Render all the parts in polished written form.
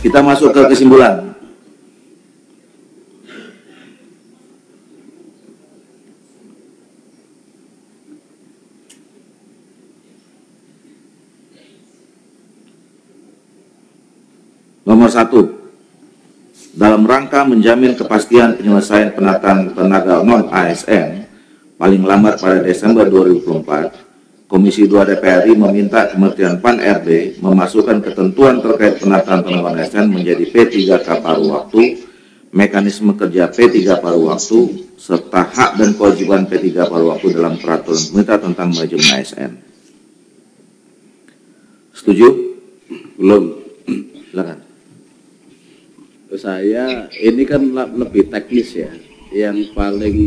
Kita masuk ke kesimpulan. Nomor 1, dalam rangka menjamin kepastian penyelesaian penataan tenaga non-ASN paling lambat pada Desember 2024, Komisi 2 DPR RI meminta Kementerian PAN-RB memasukkan ketentuan terkait penataan tenaga non-ASN menjadi P3K paruh waktu, mekanisme kerja P3 paruh waktu, serta hak dan kewajiban P3 paruh waktu dalam peraturan pemerintah tentang manajemen ASN. Setuju? Belum. Silakan. Saya ini kan lebih teknis ya. Yang paling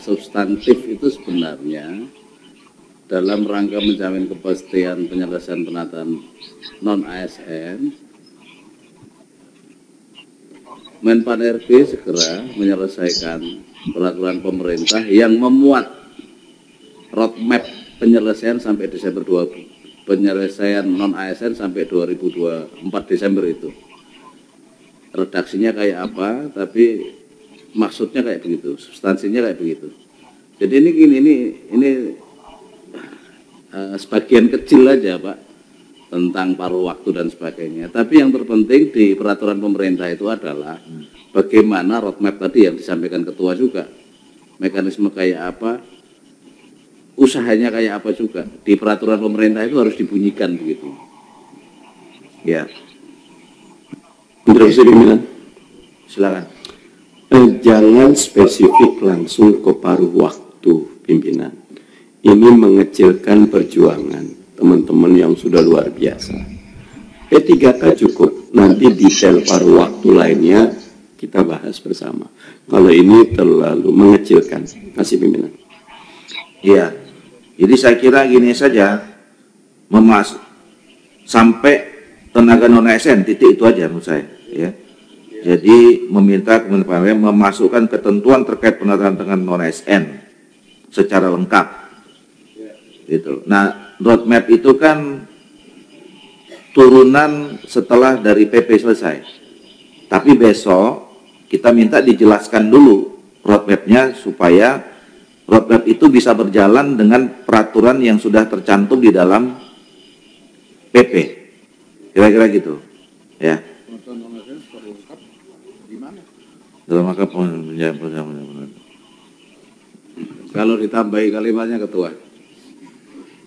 substantif itu sebenarnya dalam rangka menjamin kepastian penyelesaian penataan non-ASN, Menpan RB segera menyelesaikan peraturan pemerintah yang memuat roadmap penyelesaian sampai Desember 20, penyelesaian non-ASN sampai 2024 Desember itu. Redaksinya kayak apa, tapi maksudnya kayak begitu, substansinya kayak begitu. Jadi ini sebagian kecil aja Pak tentang paruh waktu dan sebagainya. Tapi yang terpenting di peraturan pemerintah itu adalah bagaimana roadmap tadi yang disampaikan ketua juga, mekanisme kayak apa, usahanya kayak apa juga di peraturan pemerintah itu harus dibunyikan begitu. Ya. Interupsi pimpinan. Silakan. Jangan spesifik langsung ke paruh waktu, pimpinan. Ini mengecilkan perjuangan teman-teman yang sudah luar biasa. P3K cukup, nanti detail paruh waktu lainnya kita bahas bersama. Kalau ini terlalu mengecilkan. Kasih pimpinan. Iya. Jadi saya kira gini saja, sampai tenaga non-ASN, titik itu aja menurut saya. Ya. Jadi meminta Kementerian memasukkan ketentuan terkait penataan tenaga non-ASN secara lengkap. Gitu. Nah, roadmap itu kan turunan setelah dari PP selesai. Tapi besok kita minta dijelaskan dulu roadmapnya supaya roadmap itu bisa berjalan dengan peraturan yang sudah tercantum di dalam PP. Kira-kira gitu. Ya. Dalam rangka Kalau ditambahi kalimatnya ketua,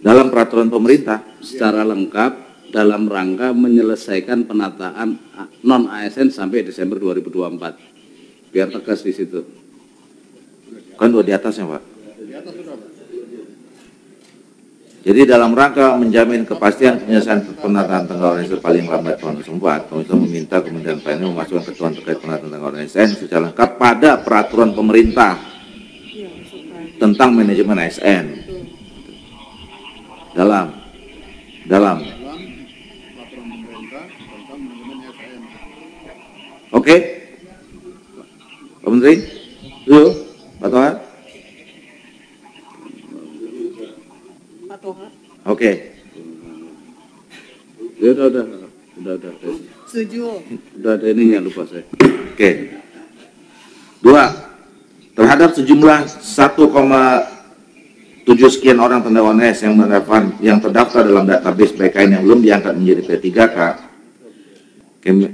dalam peraturan pemerintah secara lengkap dalam rangka menyelesaikan penataan non-ASN sampai Desember 2024. Biar tegas di situ. Kan udah di atasnya, Pak. Jadi dalam rangka menjamin kepastian penyelesaian penataan tenaga non-ASN paling lambat tahun 2024, Komisi meminta Kementerian PAN memasukkan ketentuan terkait penataan tenaga non-ASN secara lengkap pada peraturan pemerintah tentang manajemen ASN. Dalam peraturan pemerintah tentang manajemen ASN. Oke, Pak Menteri, dulu, Pak Toha. Oke. Ya udah. Setuju. Udah ada ininya, lupa saya. Oke. 2. Terhadap sejumlah 1,7 sekian orang tenaga non-ASN yang terdaftar dalam database BKN yang belum diangkat menjadi P3K,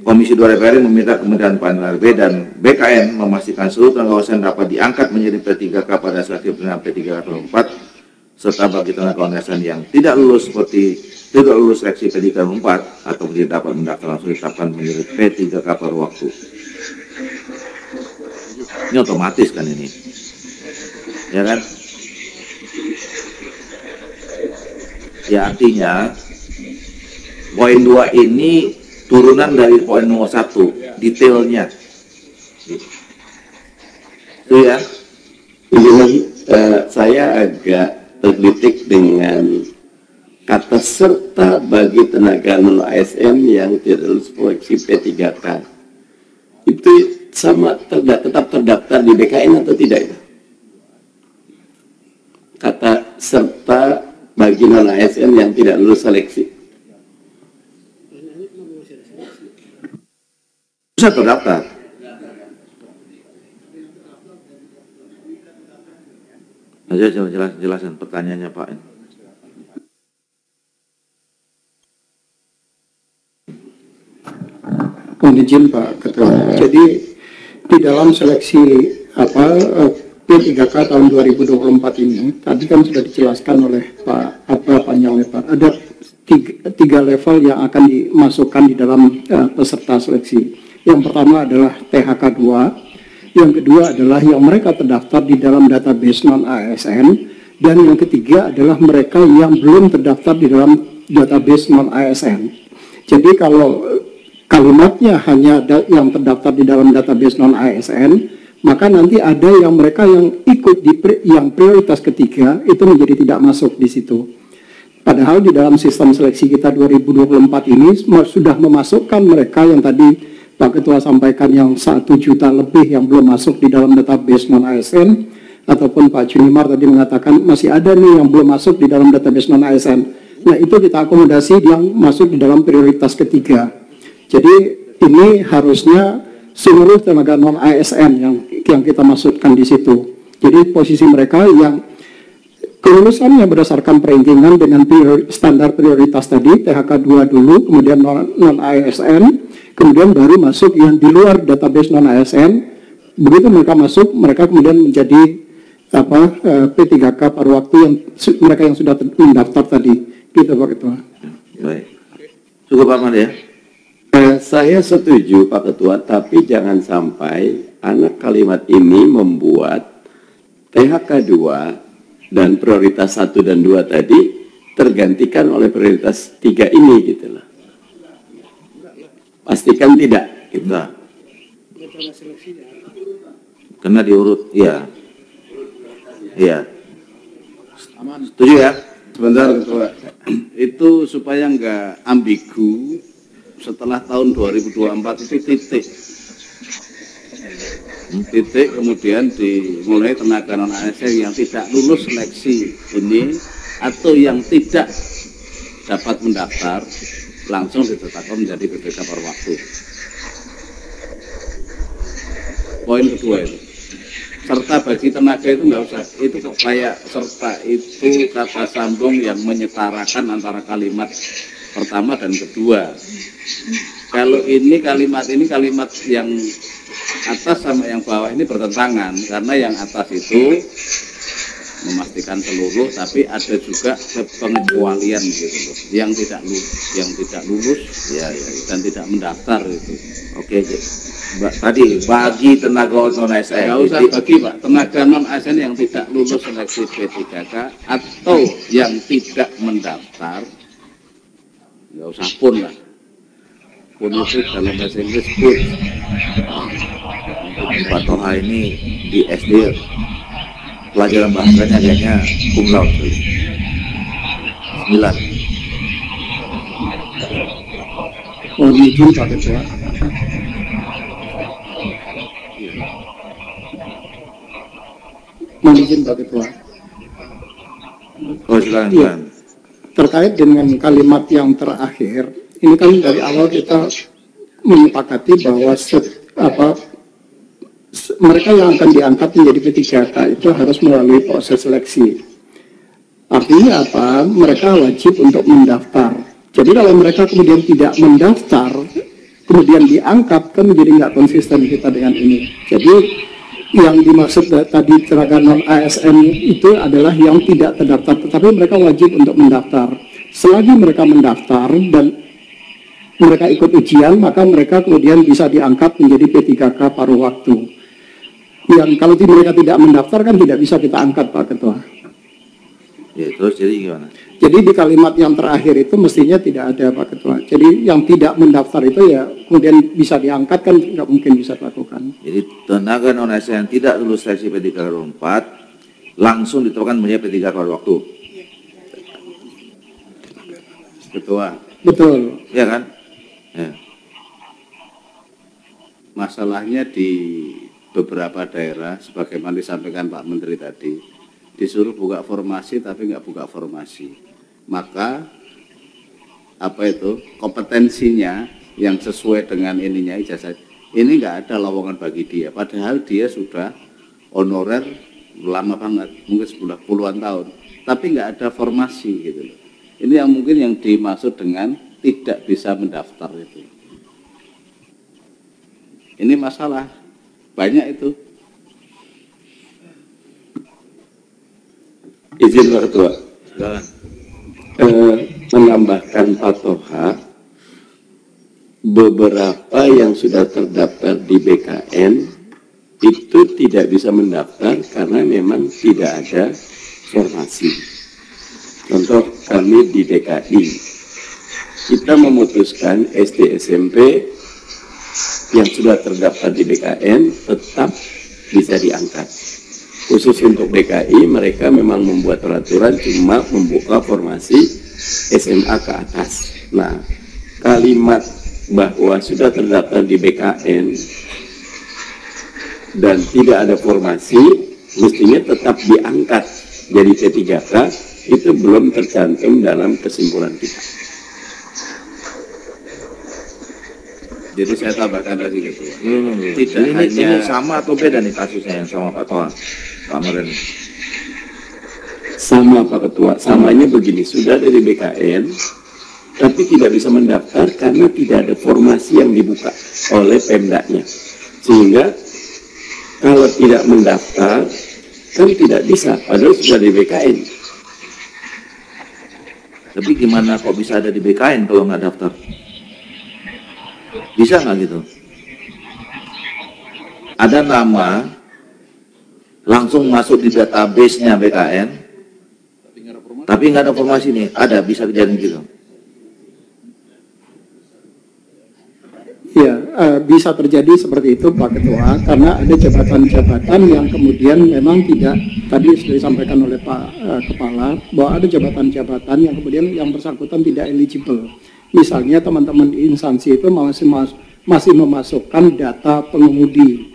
Komisi 2 DPR meminta Kementerian PAN-RB dan BKN memastikan seluruh tenaga ASN dapat diangkat menjadi P3K pada seleksi penerimaan P3K 2024, serta bagi tenaga non-ASN yang tidak lulus seleksi P3K 2024 atau tidak dapat mendaftar langsung ditetapkan menjadi P3K paruh waktu. Ini otomatis kan ini, ya kan? Ya artinya poin 2 ini turunan dari poin nomor 1, detailnya. Itu ya. Saya agak tergelitik dengan kata serta bagi tenaga non-ASN yang tidak lulus seleksi P3K. Itu sama tetap terdaftar di BKN atau tidak itu? Kata serta bagi non-ASN yang tidak lulus seleksi. Bisa terdaftar. Aja jelasin pertanyaannya Pak. Mohon izin Pak Ketua. Jadi di dalam seleksi P3K tahun 2024 ini tadi kan sudah dijelaskan oleh panjangnya Pak. Ada tiga level yang akan dimasukkan di dalam peserta seleksi. Yang pertama adalah THK 2, yang kedua adalah yang mereka terdaftar di dalam database non-ASN, dan yang ketiga adalah mereka yang belum terdaftar di dalam database non-ASN. Jadi kalau kalimatnya hanya yang terdaftar di dalam database non-ASN, maka nanti ada yang mereka yang ikut yang prioritas ketiga itu menjadi tidak masuk di situ. Padahal di dalam sistem seleksi kita 2024 ini sudah memasukkan mereka yang tadi Pak Ketua sampaikan yang 1 juta lebih yang belum masuk di dalam database non-ASN, ataupun Pak Junimar tadi mengatakan masih ada nih yang belum masuk di dalam database non-ASN. Nah itu kita akomodasi yang masuk di dalam prioritas ketiga. Jadi ini harusnya seluruh tenaga non-ASN yang kita masukkan di situ. Jadi posisi mereka yang kelulusannya berdasarkan perankingan dengan standar prioritas tadi, THK 2 dulu, kemudian non-ASN, kemudian baru masuk yang di luar database non-ASN. Begitu mereka masuk, mereka kemudian menjadi P3K paruh waktu yang mereka yang sudah mendaftar tadi. Gitu Pak Ketua. Baik. Cukup Pak Ahmad ya? Saya setuju Pak Ketua, tapi jangan sampai anak kalimat ini membuat THK 2 dan prioritas 1 dan 2 tadi tergantikan oleh prioritas 3 ini gitu loh. Pastikan tidak. Gitu. Karena diurut, iya. Iya. Setuju ya? Sebentar Ketua, itu supaya nggak ambigu, setelah tahun 2024 itu titik kemudian dimulai tenaga non-ASN yang tidak lulus seleksi ini atau yang tidak dapat mendaftar langsung ditetapkan menjadi PPK paruh waktu. Poin kedua itu, serta bagi tenaga itu nggak usah, itu kayak serta itu kata sambung yang menyetarakan antara kalimat pertama dan kedua. Kalau ini kalimat yang atas sama yang bawah ini bertentangan, karena yang atas itu memastikan seluruh, tapi ada juga pengecualian gitu loh, yang tidak lulus ya, dan tidak mendaftar itu. Oke, tadi bagi tenaga non-ASN. Nggak usah bagi Pak, tenaga non-ASN yang tidak lulus seleksi P3K atau yang tidak mendaftar, nggak usah pun lah. Pun itu dalam bahasa Inggris pun. Pak Toha ini di SD pelajaran bahasanya kayaknya cum laude 9. Mohon izin Pak Ketua. Mohon izin Pak Ketua. Oh silakan. Ya, terkait dengan kalimat yang terakhir, ini kan dari awal kita menyepakati bahwa mereka yang akan diangkat menjadi P3K itu harus melalui proses seleksi. Artinya apa? Mereka wajib untuk mendaftar. Jadi kalau mereka kemudian tidak mendaftar, kemudian diangkat, kan menjadi nggak konsisten kita dengan ini. Jadi yang dimaksud tadi tenaga non-ASN itu adalah yang tidak terdaftar, tetapi mereka wajib untuk mendaftar. Selagi mereka mendaftar dan mereka ikut ujian, maka mereka kemudian bisa diangkat menjadi P3K paruh waktu. Yang kalau mereka tidak mendaftar kan tidak bisa kita angkat Pak Ketua. Ya terus jadi gimana? Jadi di kalimat yang terakhir itu mestinya tidak ada Pak Ketua. Jadi yang tidak mendaftar itu ya kemudian bisa diangkat kan nggak mungkin bisa dilakukan. Jadi tenaga non-ASN yang tidak lulus seleksi P3K 4 langsung ditetapkan menjadi P3K paruh waktu. Ketua. Betul. Ya kan? Ya. Masalahnya di beberapa daerah, sebagaimana disampaikan Pak Menteri tadi, disuruh buka formasi tapi nggak buka formasi. Maka kompetensinya yang sesuai dengan ininya ijazah Ini nggak ada lowongan bagi dia, padahal dia sudah honorer lama banget, mungkin sudah puluhan tahun, tapi nggak ada formasi gitu loh. Ini yang mungkin yang dimaksud dengan tidak bisa mendaftar itu. Ini masalah banyak itu. Izin Pak Ketua. Menambahkan Pak Toha, beberapa yang sudah terdaftar di BKN itu tidak bisa mendaftar karena memang tidak ada formasi. Contoh kami di DKI, kita memutuskan SD SMP yang sudah terdaftar di BKN tetap bisa diangkat. Khusus untuk DKI, mereka memang membuat peraturan cuma membuka formasi SMA ke atas. Nah, kalimat bahwa sudah terdaftar di BKN dan tidak ada formasi, mestinya tetap diangkat jadi P3K, itu belum tercantum dalam kesimpulan kita. Jadi saya tambahkan lagi gitu. Tidak hanya ini sama atau beda nih kasusnya yang sama Pak Toha, Pak Meren? Sama Pak Ketua, samanya begini, sudah dari BKN, tapi tidak bisa mendaftar karena tidak ada formasi yang dibuka oleh Pemdanya. Sehingga kalau tidak mendaftar, kan tidak bisa, padahal sudah di BKN. Tapi gimana kok bisa ada di BKN kalau nggak daftar? Bisa nggak gitu? Ada nama, langsung masuk di database-nya BKN, tapi nggak ada formasi nih, ada, bisa kejadian gitu? Ya, bisa terjadi seperti itu Pak Ketua, karena ada jabatan-jabatan yang kemudian memang tidak, tadi sudah disampaikan oleh Pak Kepala, bahwa ada jabatan-jabatan yang kemudian yang bersangkutan tidak eligible. Misalnya teman-teman di instansi itu masih memasukkan data pengemudi,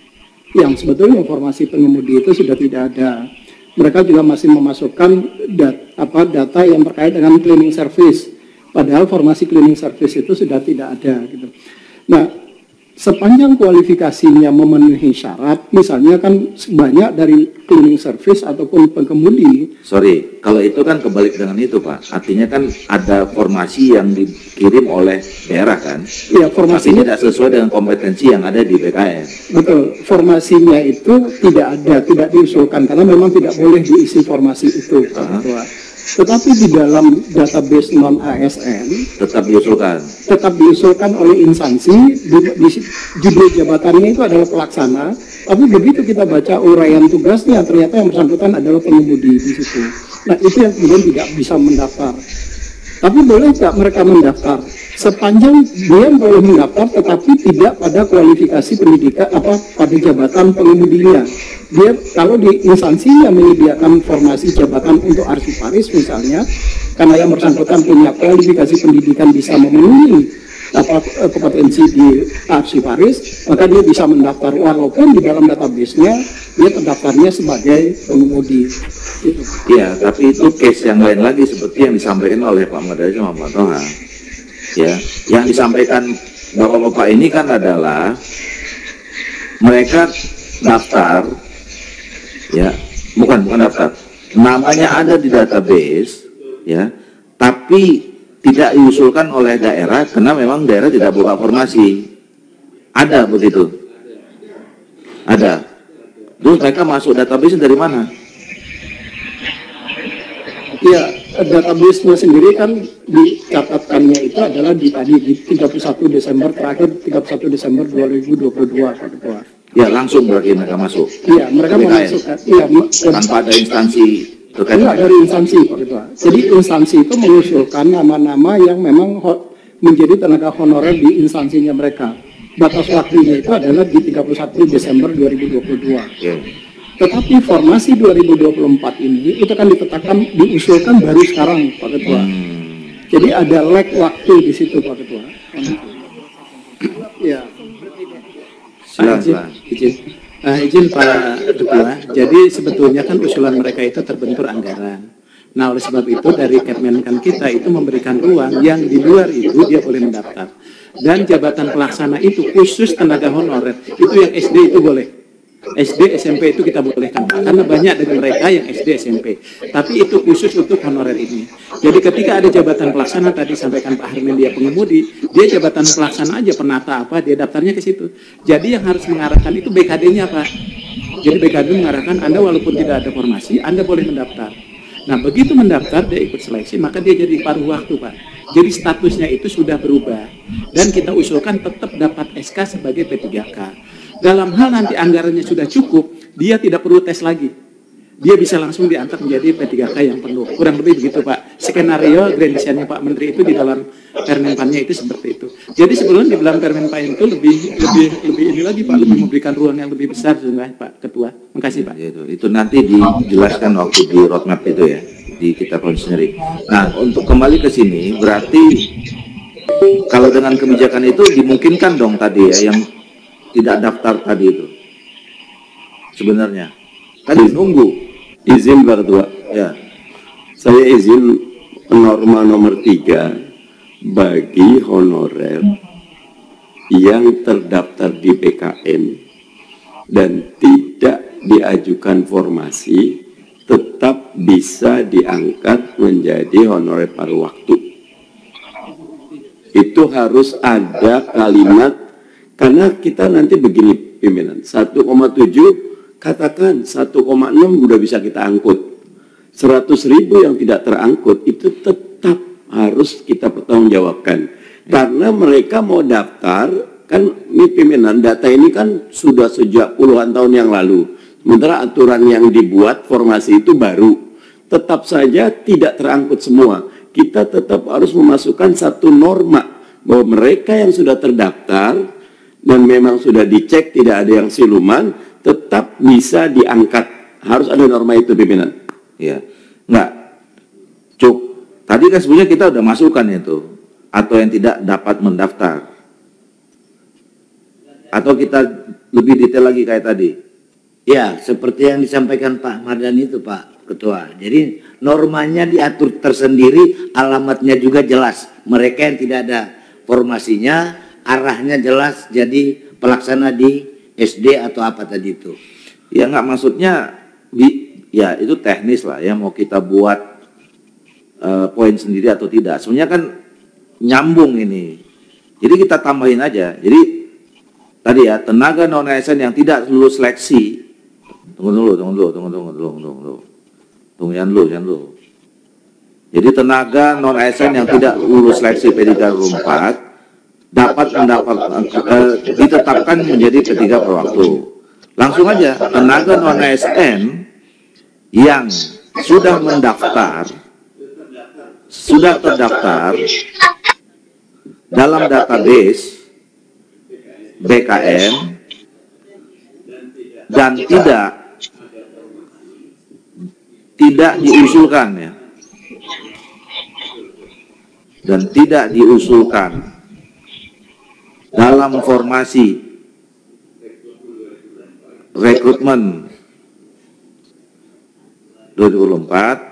yang sebetulnya informasi pengemudi itu sudah tidak ada. Mereka juga masih memasukkan data yang terkait dengan cleaning service, padahal formasi cleaning service itu sudah tidak ada gitu. Nah, sepanjang kualifikasinya memenuhi syarat, misalnya kan banyak dari cleaning service ataupun pengemudi. Sorry, kalau itu kan kebalik dengan itu Pak. Artinya kan ada formasi yang dikirim oleh daerah kan? Ya, formasinya tidak sesuai dengan kompetensi yang ada di BKN. Betul, formasinya itu tidak ada, tidak diusulkan karena memang tidak boleh diisi formasi itu. Tetapi di dalam database non-ASN tetap diusulkan oleh instansi, di judul jabatannya itu adalah pelaksana, tapi begitu kita baca uraian tugasnya, ternyata yang bersangkutan adalah pengemudi di situ. Nah, itu yang kemudian tidak bisa mendaftar. Tapi boleh nggak mereka mendaftar? Sepanjang dia boleh mendaftar, tetapi tidak pada kualifikasi pendidikan pada jabatan pengemudinya. Dia kalau di instansi yang menyediakan formasi jabatan untuk arsiparis misalnya, karena yang bersangkutan punya kualifikasi pendidikan bisa memenuhi kompetensi di arsiparis, maka dia bisa mendaftar walaupun di dalam database-nya dia terdaftarnya sebagai pengemudi. Iya, tapi itu case yang lain lagi seperti yang disampaikan oleh Pak Madari sama Pak Toha. Ya, yang disampaikan bapak-bapak ini kan adalah mereka daftar, ya, bukan daftar, namanya ada di database, ya, tapi tidak diusulkan oleh daerah karena memang daerah tidak buka formasi. Ada begitu? Ada. Terus mereka masuk database dari mana? Ya, database-nya sendiri kan dicatatkannya itu adalah di 31 Desember terakhir 31 Desember 2022 Pak Ketua. Ya, langsung berarti mereka masuk. Iya, mereka memasukkan. Iya, tanpa ada instansi terkait. Enggak dari instansi Pak Ketua. Jadi instansi itu mengusulkan nama-nama yang memang menjadi tenaga honorer di instansinya mereka. Batas waktunya itu adalah di 31 Desember 2022. Okay. Tetapi formasi 2024 ini itu kan diusulkan baru sekarang Pak Ketua. Jadi ada lag waktu di situ Pak Ketua. Ya. Izin Pak Ketua. Jadi sebetulnya kan usulan mereka itu terbentur anggaran. Nah, oleh sebab itu dari Kemenkan kita itu memberikan ruang yang di luar itu dia boleh mendaftar. Dan jabatan pelaksana itu khusus tenaga honorer, itu yang SD itu boleh. SD, SMP itu kita bolehkan, Pak. Karena banyak dari mereka yang SD, SMP. Tapi itu khusus untuk honorer ini. Jadi ketika ada jabatan pelaksana, tadi sampaikan Pak Harmin dia pengemudi, dia jabatan pelaksana aja, penata apa, dia daftarnya ke situ. Jadi yang harus mengarahkan itu BKD-nya, Pak. Jadi BKD mengarahkan Anda walaupun tidak ada formasi, Anda boleh mendaftar. Nah, begitu mendaftar, dia ikut seleksi, maka dia jadi paruh waktu, Pak. Jadi statusnya itu sudah berubah. Dan kita usulkan tetap dapat SK sebagai P3K. Dalam hal nanti anggarannya sudah cukup, dia tidak perlu tes lagi. Dia bisa langsung diangkat menjadi P3K yang penuh. Kurang lebih begitu, Pak. Skenario grand design-nya Pak Menteri itu di dalam Permenpannya itu seperti itu. Jadi sebelum di dalam Permenpan itu lebih ini lagi, Pak, lebih memberikan ruang yang lebih besar sebenarnya, Pak Ketua. Makasih, Pak. Itu nanti dijelaskan waktu di roadmap itu ya, di kita konseneri. Nah, untuk kembali ke sini, berarti kalau dengan kebijakan itu dimungkinkan dong tadi ya, yang tidak daftar tadi itu sebenarnya tadi nunggu izin Pak Ketua. Ya, Saya izin norma nomor 3 bagi honorer yang terdaftar di PKN dan tidak diajukan formasi tetap bisa diangkat menjadi honorer paruh waktu. Itu harus ada kalimat. Karena kita nanti begini pimpinan, 1,7 katakan 1,6 udah bisa kita angkut. 100.000 yang tidak terangkut itu tetap harus kita pertanggungjawabkan. Karena mereka mau daftar, kan ini pimpinan, data ini kan sudah sejak puluhan tahun yang lalu. Sementara aturan yang dibuat formasi itu baru. Tetap saja tidak terangkut semua. Kita tetap harus memasukkan satu norma bahwa mereka yang sudah terdaftar dan memang sudah dicek tidak ada yang siluman, tetap bisa diangkat. Harus ada norma itu, pimpinan. ya, enggak, Cuk. Tadi kan sebenarnya kita udah masukkan itu, atau yang tidak dapat mendaftar. Atau kita lebih detail lagi kayak tadi. Ya, seperti yang disampaikan Pak Mardhani itu, Pak Ketua. Jadi normanya diatur tersendiri, alamatnya juga jelas. Mereka yang tidak ada formasinya, arahnya jelas, jadi pelaksana di SD atau apa tadi itu. Ya nggak, maksudnya ya itu teknis lah ya, mau kita buat poin sendiri atau tidak. Sebenarnya kan nyambung ini. Jadi kita tambahin aja. Jadi tadi ya, tenaga non ASN yang tidak lulus seleksi. Tunggu jangan dulu. Jadi tenaga non ASN yang tidak lulus seleksi P3K dapat ditetapkan menjadi P3 per waktu. Langsung aja, tenaga non ASN yang sudah terdaftar dalam database BKN dan tidak diusulkan ya, dan tidak diusulkan dalam formasi rekrutmen 2024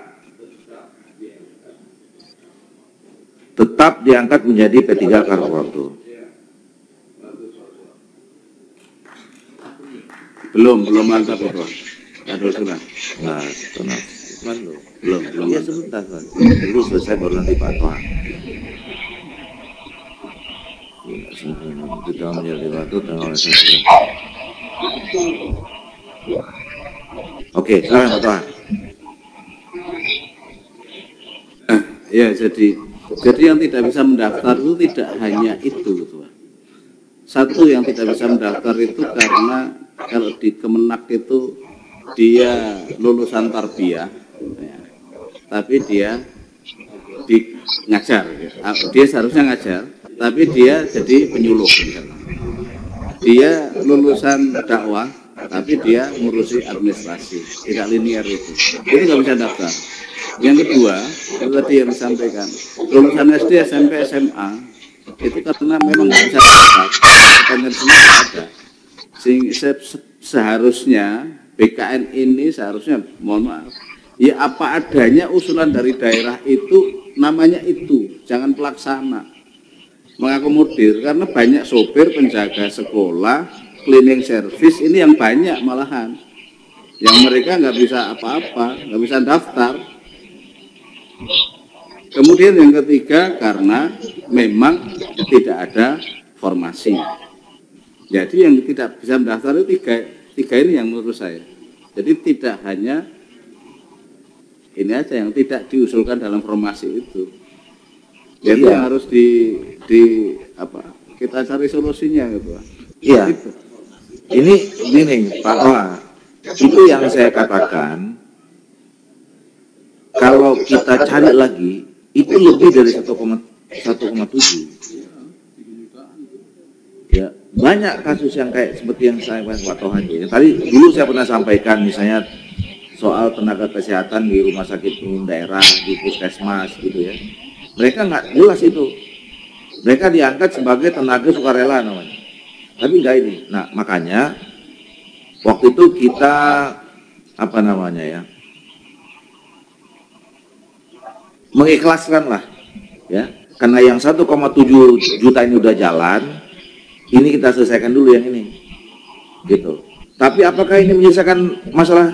tetap diangkat menjadi P3 per waktu. Belum mantap itu. Aduh, sudah. Nah, Belum. Ya sebentar, dulu selesai baru nanti Pak Toha. Kita menjadi waktu tanggal. Oke, silakan Pak Toha. Ya, jadi yang tidak bisa mendaftar itu tidak hanya itu, Tuan. Satu yang tidak bisa mendaftar itu karena kalau di Kemenak itu dia lulusan tarbiyah, ya, tapi dia ngajar, ya. Dia seharusnya ngajar, tapi dia jadi penyuluh, misalnya. Dia lulusan dakwah, tapi dia ngurusi administrasi, tidak linear itu nggak bisa daftar. Yang kedua, itu tadi yang disampaikan, lulusan SD, SMP, SMA, itu karena memang nggak bisa daftar, pertanyaan semua ada. Sehingga seharusnya BKN ini seharusnya, mohon maaf, ya apa adanya usulan dari daerah itu namanya itu, jangan pelaksana. mengakomodir karena banyak sopir, penjaga sekolah, cleaning service ini yang banyak malahan, yang mereka nggak bisa apa-apa, nggak bisa daftar. Kemudian yang ketiga karena memang tidak ada formasi. Jadi yang tidak bisa mendaftar itu tiga ini yang menurut saya. Jadi tidak hanya ini aja yang tidak diusulkan dalam formasi itu. Jadi yang harus kita cari solusinya gitu. Iya. Ini Pak Ola, itu yang saya katakan. Kalau kita cari lagi, itu lebih dari 1,7. Ya, banyak kasus yang kayak seperti yang saya Pak Tohan. Tadi dulu saya pernah sampaikan misalnya soal tenaga kesehatan di rumah sakit umum daerah, di puskesmas gitu ya. Mereka nggak jelas itu. Mereka diangkat sebagai tenaga sukarela namanya. Tapi enggak ini. Nah, makanya waktu itu kita mengikhlaskan lah ya. Karena yang 1,7 juta ini udah jalan, ini kita selesaikan dulu yang ini. Gitu. Tapi apakah ini menyelesaikan masalah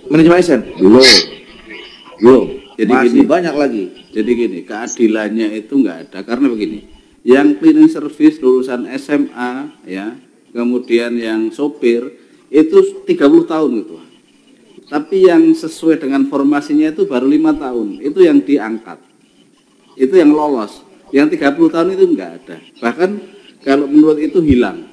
manajemen ASN? Belum. Jadi masih gini, banyak lagi. Jadi gini, keadilannya itu nggak ada karena begini. Yang cleaning service lulusan SMA ya, kemudian yang sopir itu 30 tahun gitu. Tapi yang sesuai dengan formasinya itu baru 5 tahun. Itu yang diangkat. Itu yang lolos. Yang 30 tahun itu nggak ada. Bahkan kalau menurut itu hilang.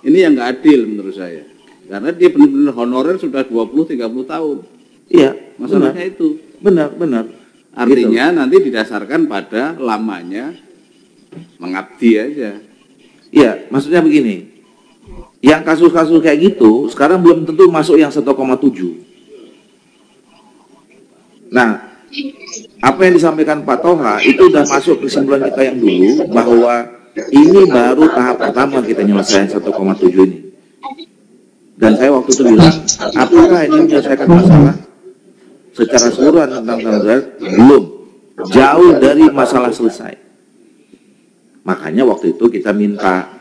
Ini yang nggak adil menurut saya. Karena dia benar-benar honorer sudah 20-30 tahun. Iya, Masalahnya itu. benar. Artinya nanti didasarkan pada lamanya mengabdi aja. Iya, maksudnya begini. Yang kasus-kasus kayak gitu sekarang belum tentu masuk yang 1,7. Nah, apa yang disampaikan Pak Toha itu udah masuk kesimpulan kita yang dulu bahwa ini baru tahap pertama kita nyelesain 1,7 ini. Dan saya waktu itu bilang, apakah ini menyelesaikan masalah secara keseluruhan tentang tanggal? Belum. Jauh dari masalah selesai. Makanya waktu itu kita minta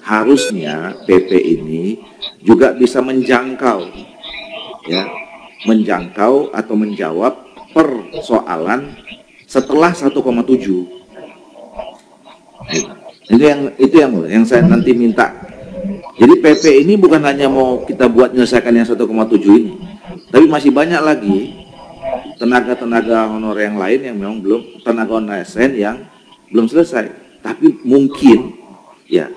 harusnya PP ini juga bisa menjangkau atau menjawab persoalan setelah 1,7. Itu yang saya nanti minta. Jadi PP ini bukan hanya mau kita buat menyelesaikan yang 1,7 ini, tapi masih banyak lagi tenaga honorer yang lain yang memang belum, tenaga ASN yang belum selesai, tapi mungkin ya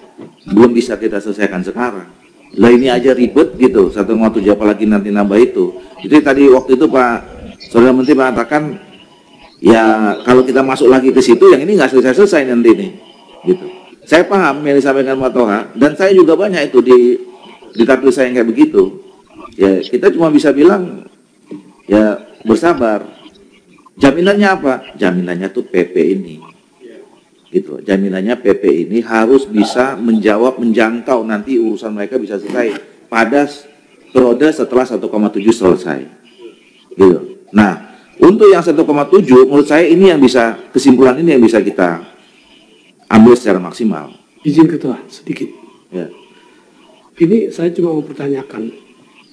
belum bisa kita selesaikan sekarang. Lah ini aja ribet gitu, 1,7 apalagi nanti nambah itu. Itu tadi waktu itu Pak Saudara Menteri mengatakan ya kalau kita masuk lagi ke situ yang ini nggak selesai nanti nih, gitu. Saya paham yang disampaikan Pak Toha dan saya juga banyak itu di tabel saya yang kayak begitu. Ya kita cuma bisa bilang ya bersabar. Jaminannya apa? Jaminannya tuh PP ini. Gitu. Jaminannya PP ini harus bisa menjangkau nanti urusan mereka bisa selesai pada periode setelah 1,7 selesai. Gitu. Nah, untuk yang 1,7 menurut saya ini yang bisa, kesimpulan ini yang bisa kita ambil secara maksimal. Izin Ketua sedikit. Ya. Ini saya cuma mau pertanyakan.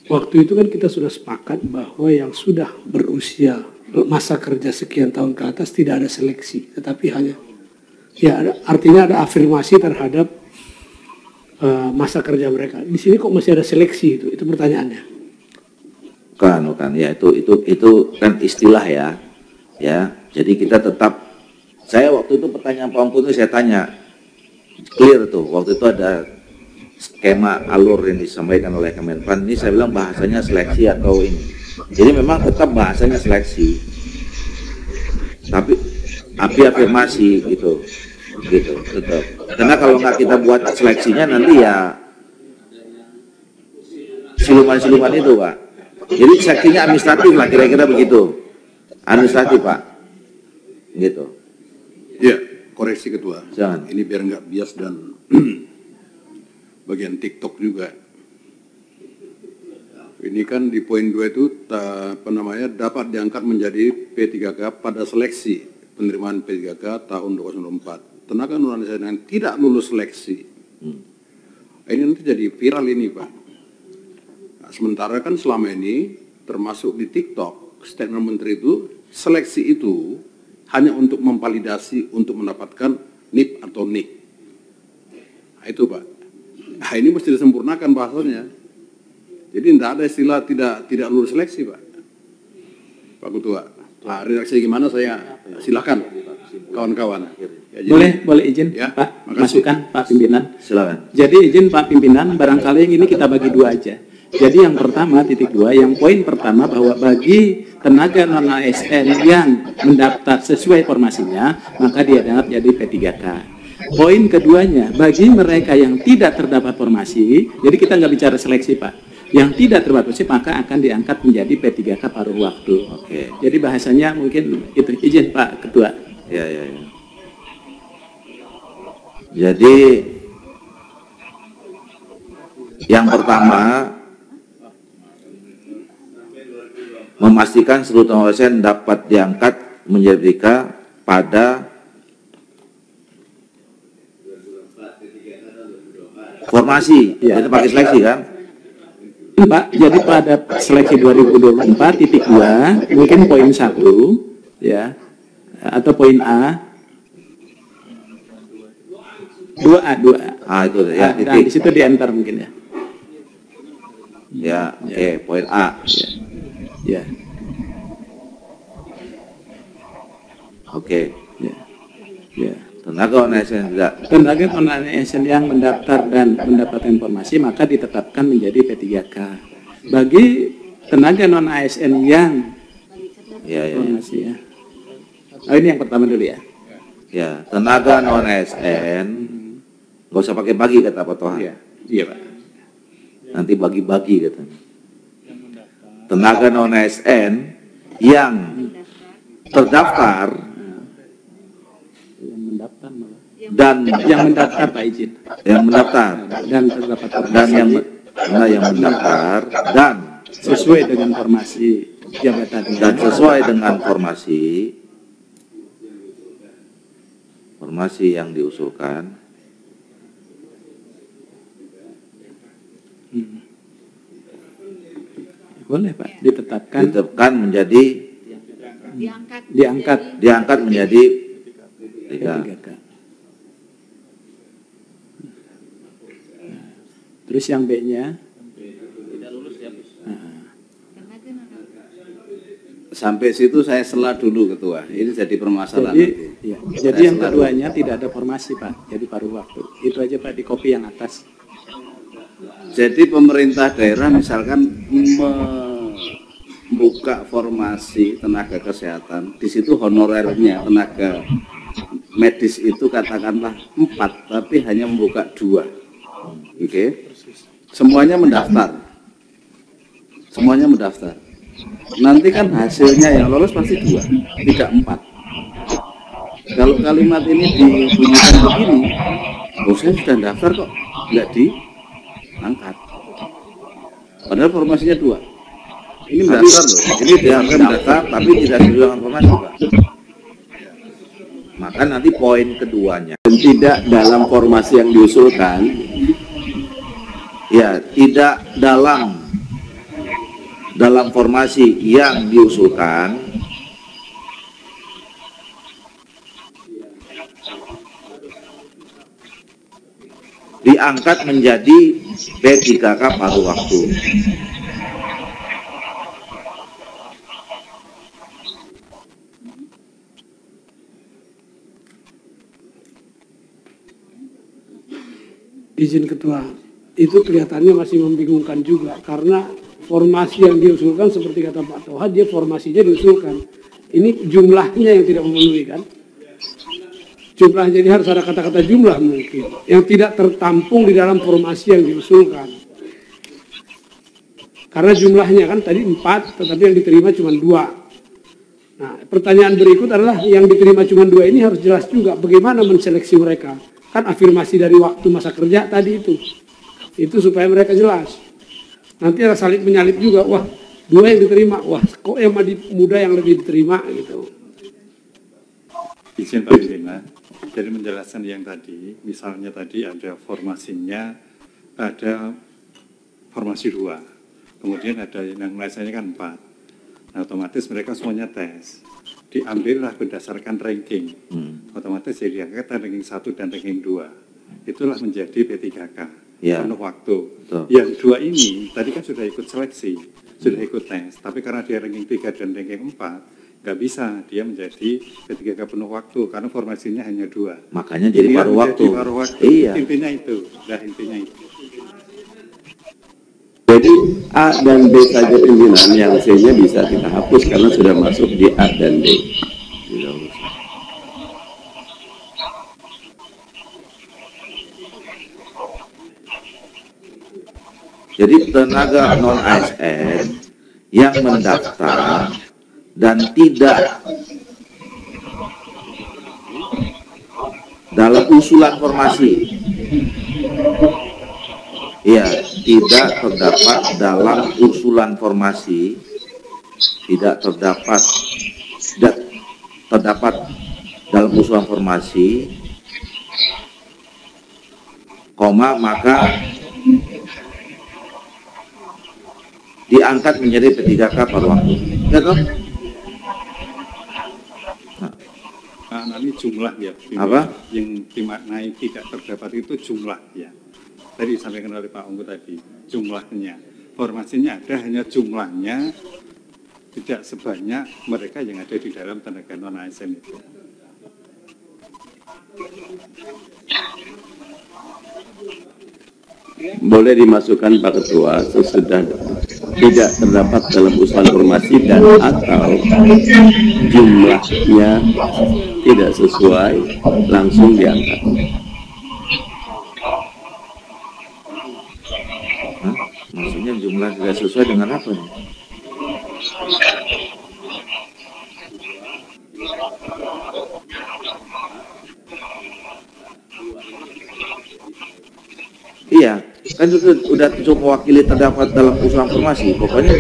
Waktu itu kan kita sudah sepakat bahwa yang sudah berusia masa kerja sekian tahun ke atas tidak ada seleksi, tetapi hanya artinya ada afirmasi terhadap masa kerja mereka. Di sini kok masih ada seleksi itu pertanyaannya. Kan ya itu kan istilah ya. Jadi kita tetap, saya waktu itu pertanyaan Pak Ampun itu saya tanya clear tuh, waktu itu ada skema alur yang disampaikan oleh Kemenpan, ini saya bilang bahasanya seleksi atau ini. Jadi memang tetap bahasanya seleksi, tapi afirmasi gitu tetap. Karena kalau nggak kita buat seleksinya nanti ya siluman-siluman itu Pak. Jadi seleksinya administratif lah kira-kira begitu, administratif Pak, gitu. Ya, koreksi Ketua. Jangan. Ini biar nggak bias dan bagian TikTok juga. Ini kan di poin 2 itu dapat diangkat menjadi P3K pada seleksi penerimaan P3K tahun 2004. Tenaga non ASN yang tidak lulus seleksi. Ini nanti jadi viral ini, Pak. Nah, sementara kan selama ini termasuk di TikTok, statement menteri itu, seleksi itu hanya untuk memvalidasi untuk mendapatkan NIP atau NIK. Nah, itu, Pak. Nah, ini mesti disempurnakan bahasanya. Jadi tidak ada istilah tidak lulus seleksi, Pak. Pak Ketua. Nah, redaksi gimana saya silakan kawan-kawan. Ya, jadi, Boleh izin ya, Pak, makasih. masukan Pak Pimpinan. Silakan. Jadi izin Pak Pimpinan, barangkali yang ini kita bagi dua aja. Jadi yang pertama, titik 2, yang poin pertama bahwa bagi tenaga non-ASN yang mendaftar sesuai formasinya, maka dia dianggap jadi P3K. Poin keduanya, bagi mereka yang tidak terdapat formasi, jadi kita nggak bicara seleksi, Pak. Yang tidak terdapat formasi, maka akan diangkat menjadi P3K paruh waktu. Oke. Jadi bahasanya mungkin itu. Izin Pak Ketua. Ya. Jadi yang pertama, memastikan seluruh tenaga ASN dapat diangkat menjadi P3K pada formasi. Ya. Itu pakai seleksi kan? Pak, jadi pada seleksi 2024 titik 2, mungkin poin 1, ya, atau poin A, 2A. Ah, itu ya, Nah, di titik. situ di enter mungkin ya. Ya, oke, poin A. Ya, Oke. ya. Tenaga non-ASN tidak. Tenaga non-ASN yang mendaftar dan mendapatkan informasi maka ditetapkan menjadi P3K. Bagi tenaga non-ASN yang Ya. informasi ya. Oh, ini yang pertama dulu ya. Ya, tenaga non-ASN nggak usah pakai bagi kata Pak Toha. Iya Pak. Nanti bagi-bagi katanya. Tenaga non-ASN yang terdaftar Yang mendaftar malah. dan Yang mendaftar Pak izin. yang mendaftar Dan terdapat dan yang informasi yang mendaftar dan sesuai dengan formasi jabatannya. dan sesuai dengan formasi yang diusulkan Boleh Pak, ditetapkan menjadi diangkat menjadi P3K. P3K. Terus yang B-nya Sampai situ saya sela dulu Ketua. Ini jadi permasalahan jadi, nanti. ya, jadi yang keduanya tidak ada formasi Pak, jadi paruh waktu. Itu aja Pak, di copy yang atas. Jadi pemerintah daerah misalkan membuka formasi tenaga kesehatan, di situ honorernya tenaga medis itu katakanlah 4, tapi hanya membuka 2. Oke. Semuanya mendaftar. Nanti kan hasilnya yang lolos pasti 2, tidak 4. Kalau kalimat ini dibunyikan begini, saya sudah daftar kok, nggak diangkat. Padahal formasinya 2. Ini mendaftar loh. Ini dianggap daftar tapi tidak sesuai dengan formasi, Pak. Maka nanti poin keduanya, Tidak dalam formasi yang diusulkan, ya tidak dalam formasi yang diusulkan diangkat menjadi P3K paruh waktu. Izin Ketua, itu kelihatannya masih membingungkan juga karena formasi yang diusulkan seperti kata Pak Toha, dia formasinya diusulkan. Ini jumlahnya yang tidak memenuhi kan? Jumlah, jadi harus ada kata-kata jumlah mungkin yang tidak tertampung di dalam formasi yang diusulkan. Karena jumlahnya kan tadi 4, tetapi yang diterima cuma 2. Nah, pertanyaan berikut adalah yang diterima cuma 2 ini harus jelas juga bagaimana menseleksi mereka. Kan afirmasi dari waktu masa kerja tadi itu supaya mereka jelas. Nanti ada salib menyalip juga, wah 2 yang diterima, wah kok yang muda yang lebih diterima gitu. Izin Pak Pimpinan, jadi menjelaskan yang tadi, misalnya tadi ada formasinya, ada formasi 2, kemudian ada yang lainnya kan 4. Nah, otomatis mereka semuanya tes. Diambillah berdasarkan ranking. Otomatis jadi angkatan ranking 1 dan ranking 2. Itulah menjadi P3K. Ya. Penuh waktu. Betul. Yang 2 ini tadi kan sudah ikut seleksi, sudah ikut tes. Tapi karena dia ranking 3 dan ranking 4, nggak bisa dia menjadi P3K penuh waktu karena formasinya hanya 2. Makanya jadi Dia paruh waktu. menjadi paruh waktu. Iya. Intinya itu, intinya itu. Jadi A dan B saja pimpinan, yang C-nya bisa kita hapus karena sudah masuk di A dan D. Jadi tenaga non-ASN yang mendaftar dan tidak dalam usulan formasi, ya, tidak terdapat dalam usulan formasi, tidak terdapat dalam usulan formasi, maka diangkat menjadi P3K paruh waktu. Ya toh? Nah, ini jumlah ya. Apa? Yang dimaknai tidak terdapat itu jumlah ya. Tadi disampaikan oleh Pak Ongko tadi, jumlahnya. Formasinya ada, hanya jumlahnya tidak sebanyak mereka yang ada di dalam tenaga non-ASN itu. Boleh dimasukkan Pak Ketua sesudah tidak terdapat dalam usulan formasi dan atau jumlahnya tidak sesuai, langsung diangkat. Maksudnya jumlah tidak sesuai dengan apa nih? Iya, kan itu udah mewakili terdapat dalam usulan formasi. Pokoknya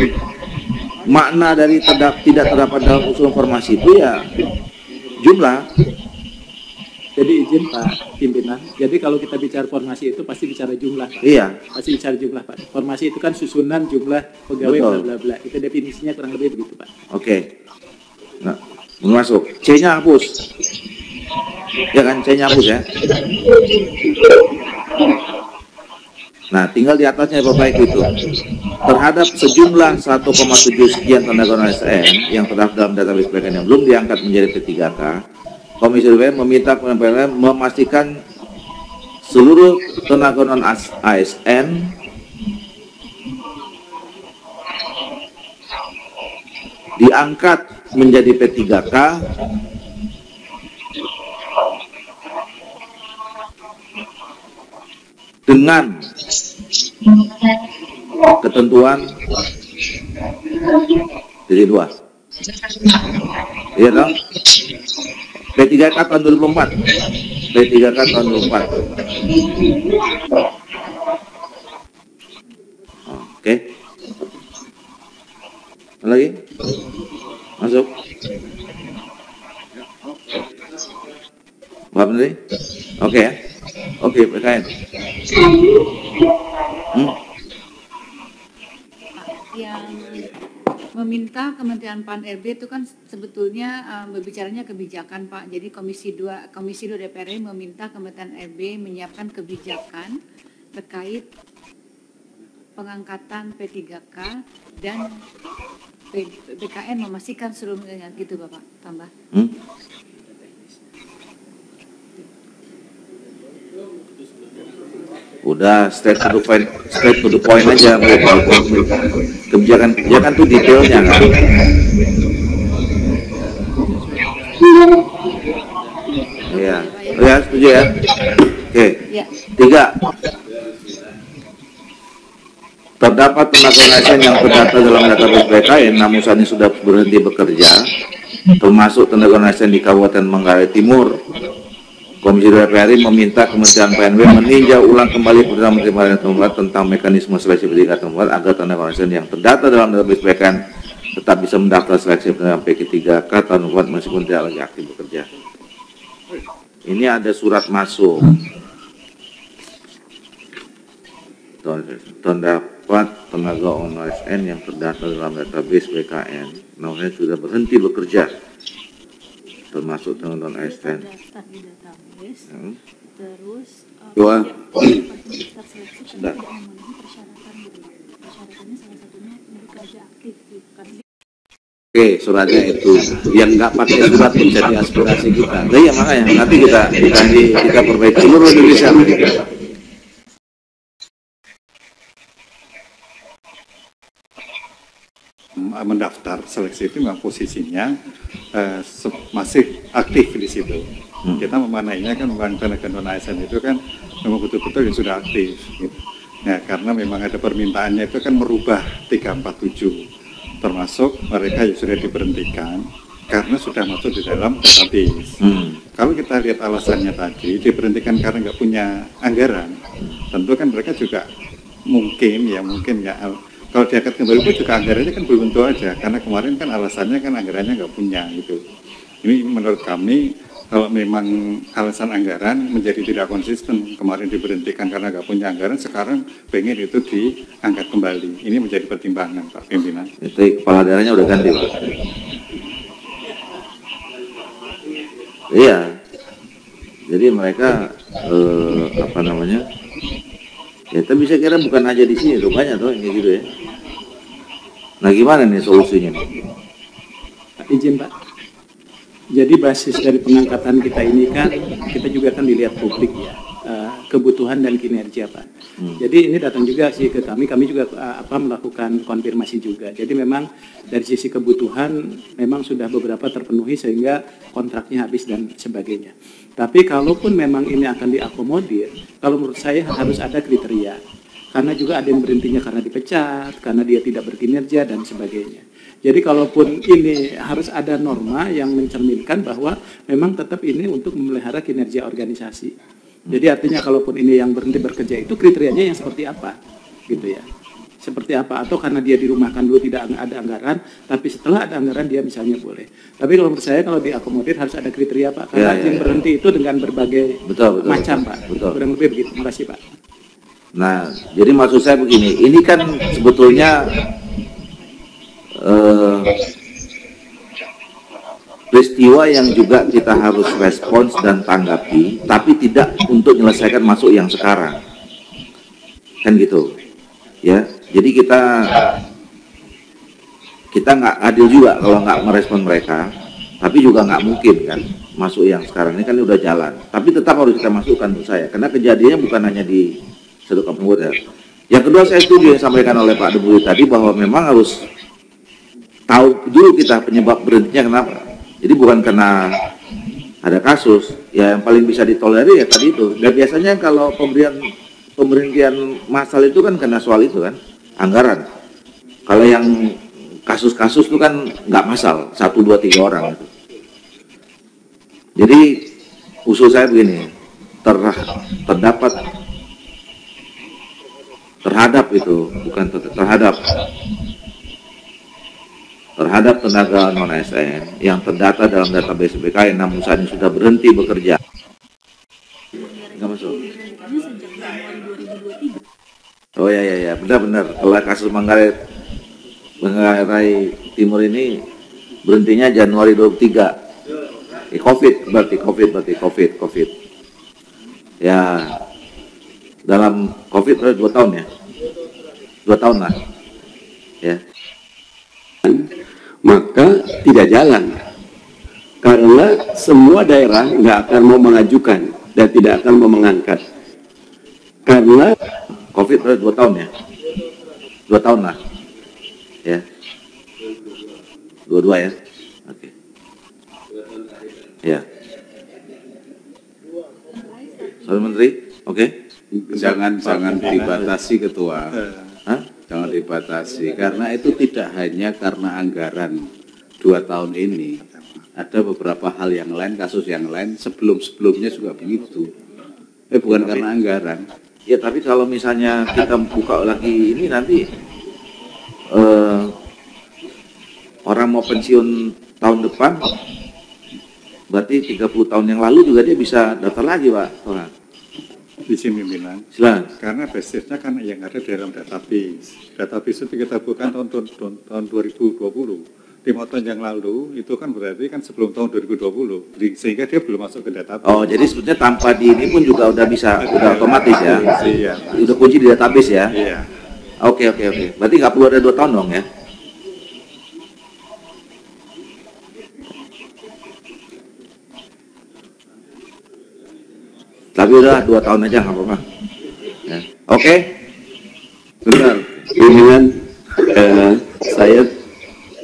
makna dari tidak terdapat dalam usulan formasi itu ya jumlah. Jadi izin Pak Pimpinan, jadi kalau kita bicara formasi itu pasti bicara jumlah. Pak. Iya. Pasti bicara jumlah Pak. Formasi itu kan susunan jumlah pegawai bla bla bla. Itu definisinya kurang lebih begitu Pak. Oke. Nah, masuk. C-nya hapus. Ya kan, C-nya hapus ya. Nah, tinggal di atasnya Bapak itu. Terhadap sejumlah 1,7 sekian tenaga non-ASN yang terdaftar dalam database PKN yang belum diangkat menjadi P3K, Komisi DPR meminta PPR memastikan seluruh tenaga non-ASN diangkat menjadi P3K dengan ketentuan jadi 2. Iya dong? P3K tahun 2004. P3K tahun 2004. Oke. Lagi? Masuk. Pak Menteri? Oke ya? Oke, PKN. Yang meminta Kementerian PAN-RB itu kan sebetulnya berbicaranya kebijakan Pak. Jadi Komisi 2 DPR meminta Kementerian RB menyiapkan kebijakan terkait pengangkatan P3K dan PKN memastikan seluruhnya gitu Bapak, tambah. Udah straight to the point aja. Kebijakan tuh detailnya kan. Iya, ya setuju ya. Oke. 3. Terdapat tenaga ASN yang terdata dalam database PKN namun saat ini sudah berhenti bekerja, termasuk tenaga ASN di Kabupaten Manggarai Timur. Komisi DPR meminta Kementerian PNW meninjau ulang kembali Perdana Menteri Pemerintahan tentang mekanisme seleksi P3K tempat agar tenaga ASN yang terdata dalam database PKN tetap bisa mendaftar seleksi P3K tahun 4 meskipun tidak lagi aktif bekerja. Ini ada surat masuk. Terdapat tenaga honor ASN yang terdaftar dalam database BKN, namanya sudah berhenti bekerja, termasuk tenaga honor ASN. Terdaftar di database, terus Dua. daftar seleksi Sudah. tidak memenuhi persyaratan gitu. Persyaratannya salah satunya bekerja aktif gitu kan. Oke, suratnya itu. Yang nggak pakai surat pun jadi aspirasi kita. Nah, iya makanya nanti kita perbaiki seluruh Indonesia. Mendaftar seleksi itu memang posisinya masih aktif di situ. Kita memanainya kan memang tenaga non ASN itu kan memang betul-betul yang sudah aktif. Gitu. Nah, karena memang ada permintaannya itu kan merubah 347, termasuk mereka yang sudah diberhentikan karena sudah masuk di dalam database. Kalau kita lihat alasannya tadi, diberhentikan karena nggak punya anggaran, tentu kan mereka juga mungkin ya kalau diangkat kembali pun juga anggarannya kan belum tentu aja, karena kemarin kan alasannya kan anggarannya nggak punya gitu. Ini menurut kami kalau memang alasan anggaran menjadi tidak konsisten, kemarin diberhentikan karena nggak punya anggaran, sekarang pengen itu diangkat kembali. Ini menjadi pertimbangan Pak Pimpinan. Itu kepala daerahnya udah ganti Pak. Iya. Jadi mereka apa namanya? Ya, kita bisa kira bukan aja di sini, tuh banyak tuh yang kayak gitu ya. Nah, gimana nih solusinya nih? Izin Pak. Jadi basis dari pengangkatan kita ini kan, kita juga kan dilihat publik ya, kebutuhan dan kinerja Pak. Jadi ini datang juga sih ke kami juga melakukan konfirmasi juga. Jadi memang dari sisi kebutuhan memang sudah beberapa terpenuhi sehingga kontraknya habis dan sebagainya. Tapi kalaupun memang ini akan diakomodir, kalau menurut saya harus ada kriteria. Karena juga ada yang berhentinya karena dipecat, karena dia tidak berkinerja dan sebagainya. Jadi kalaupun ini harus ada norma yang mencerminkan bahwa memang tetap ini untuk memelihara kinerja organisasi. Jadi artinya kalaupun ini yang berhenti bekerja itu kriterianya yang seperti apa, gitu ya. Seperti apa, atau karena dia dirumahkan dulu tidak ada anggaran, tapi setelah ada anggaran dia misalnya boleh. Tapi kalau menurut saya kalau diakomodir harus ada kriteria Pak, karena yang berhenti itu dengan berbagai macam Pak. Kurang lebih begitu. Terima kasih Pak. Nah, jadi maksud saya begini, ini kan sebetulnya peristiwa yang juga kita harus respons dan tanggapi, tapi tidak untuk menyelesaikan masuk yang sekarang, kan gitu, ya. Jadi kita nggak adil juga kalau nggak merespon mereka, tapi juga nggak mungkin kan masuk yang sekarang ini kan udah jalan, tapi tetap harus kita masukkan menurut saya, karena kejadiannya bukan hanya di satu kampung hotel. Yang kedua saya setuju yang disampaikan oleh Pak Deputi tadi bahwa memang harus tahu dulu kita penyebab berhentinya kenapa. Jadi bukan karena ada kasus, ya yang paling bisa ditolerir ya tadi itu. Dan biasanya kalau pemberhentian massal itu kan karena soal itu kan, anggaran. Kalau yang kasus-kasus itu kan nggak massal, 1, 2, 3 orang. Gitu. Jadi usul saya begini, terhadap itu, bukan terhadap tenaga non ASN yang terdata dalam database BKN namun saat ini sudah berhenti bekerja. Nggak masuk. Oh ya, benar. Kalau kasus Manggarai Timur ini berhentinya Januari 23. COVID. Ya, dalam COVID 2 tahun ya. 2 tahun lah. Ya. Maka tidak jalan karena semua daerah nggak akan mau mengajukan dan tidak akan mau mengangkat karena COVID 2 tahun ya, 2 tahun lah, ya, 22 ya, oke, ya, Soal Menteri, oke. Jangan dibatasi Ketua. Jangan dibatasi, karena itu tidak hanya karena anggaran 2 tahun ini. Ada beberapa hal yang lain, kasus yang lain, sebelumnya juga begitu. Bukan karena anggaran. Ya, tapi kalau misalnya kita buka lagi ini nanti orang mau pensiun tahun depan, Berarti 30 tahun yang lalu juga dia bisa daftar lagi, Pak. Toha. Izin pimpinan. Silakan. Karena basisnya kan yang ada dalam database. Database itu kita bukan tahun 2020. 5 tahun yang lalu itu kan berarti kan sebelum tahun 2020. Sehingga dia belum masuk ke database. Oh, jadi sebetulnya tanpa di ini pun juga udah bisa, udah otomatis ya? Iya. Udah kunci di database ya? Iya. Oke. Berarti nggak perlu ada 2 tahun dong ya? Tapi udah 2 tahun aja nggak apa-apa. Ya. Oke. Benar. Pimpinan, saya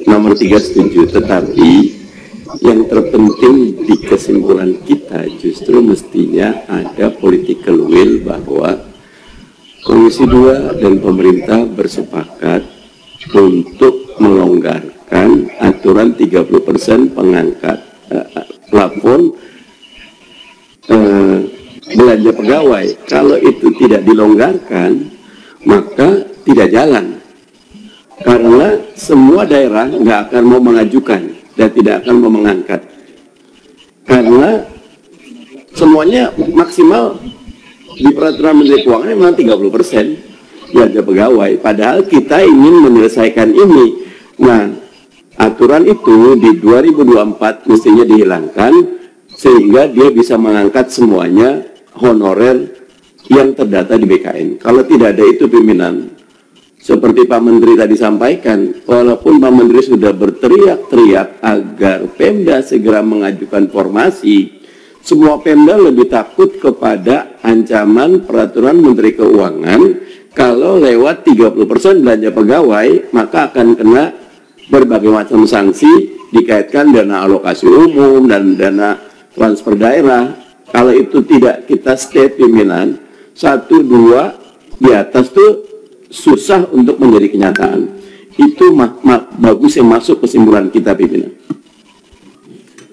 nomor 3 setuju, tetapi yang terpenting di kesimpulan kita justru mestinya ada political will bahwa Komisi 2 dan pemerintah bersepakat untuk melonggarkan aturan 30% pengangkat plafon belanja pegawai. Kalau itu tidak dilonggarkan, maka tidak jalan. Karena semua daerah nggak akan mau mengajukan dan tidak akan mau mengangkat. Karena semuanya maksimal di peraturan Menteri Keuangan memang 30% belanja pegawai. Padahal kita ingin menyelesaikan ini. Nah, aturan itu di 2024 mestinya dihilangkan sehingga dia bisa mengangkat semuanya honorer yang terdata di BKN. Kalau tidak ada itu pimpinan, seperti Pak Menteri tadi sampaikan, walaupun Pak Menteri sudah berteriak-teriak agar Pemda segera mengajukan formasi, semua Pemda lebih takut kepada ancaman peraturan Menteri Keuangan. Kalau lewat 30% belanja pegawai, maka akan kena berbagai macam sanksi dikaitkan dana alokasi umum dan dana transfer daerah. Kalau itu tidak kita state pimpinan, 1, 2 di atas tuh susah untuk menjadi kenyataan. Itu bagus yang masuk kesimpulan kita pimpinan.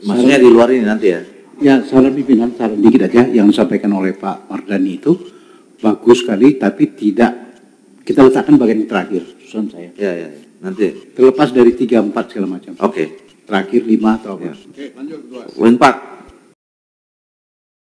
Maksudnya di luar ini nanti ya? Ya, saran pimpinan, saran dikit aja yang disampaikan oleh Pak Mardhani itu bagus sekali, tapi tidak kita letakkan bagian terakhir, susun saya. Ya, nanti. Terlepas dari 3, 4 segala macam. Oke. Terakhir 5 atau apa. Oke, lanjut 2.